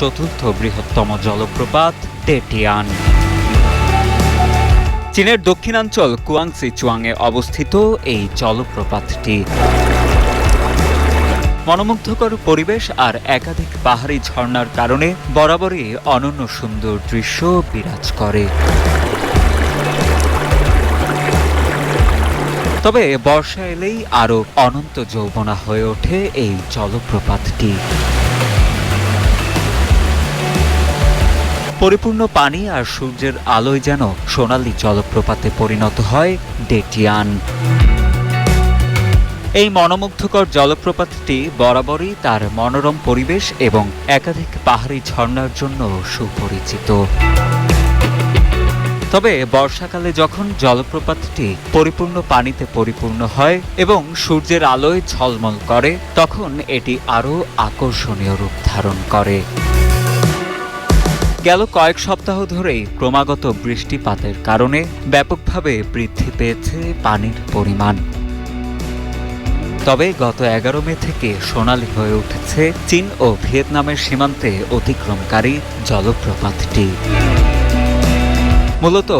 চতুর্থ বৃহত্তম জলপ্রপাত ডেটিয়ান। চীনের দক্ষিণাঞ্চল কুয়াংসি চুয়াংয়ে অবস্থিত এই জলপ্রপাতটি মনোমুগ্ধকর পরিবেশ আর একাধিক পাহাড়ি ঝর্ণার কারণে বরাবরই অনন্য সুন্দর দৃশ্য বিরাজ করে। তবে বর্ষা এলেই আরও অনন্ত যৌবনা হয়ে ওঠে এই জলপ্রপাতটি। পরিপূর্ণ পানি আর সূর্যের আলোয় যেন সোনালী জলপ্রপাতে পরিণত হয় ডেটিয়ান। এই মনোমুগ্ধকর জলপ্রপাতটি বরাবরই তার মনোরম পরিবেশ এবং একাধিক পাহাড়ি ঝর্ণার জন্য সুপরিচিত। তবে বর্ষাকালে যখন জলপ্রপাতটি পরিপূর্ণ পানিতে পরিপূর্ণ হয় এবং সূর্যের আলোয় ঝলমল করে, তখন এটি আরও আকর্ষণীয় রূপ ধারণ করে। গেল কয়েক সপ্তাহ ধরেই ক্রমাগত বৃষ্টিপাতের কারণে ব্যাপকভাবে বৃদ্ধি পেয়েছে পানির পরিমাণ। তবে গত 11 মে থেকে সোনালী হয়ে উঠেছে চীন ও ভিয়েতনামের সীমান্তে অতিক্রমকারী জলপ্রপাতটি। মূলত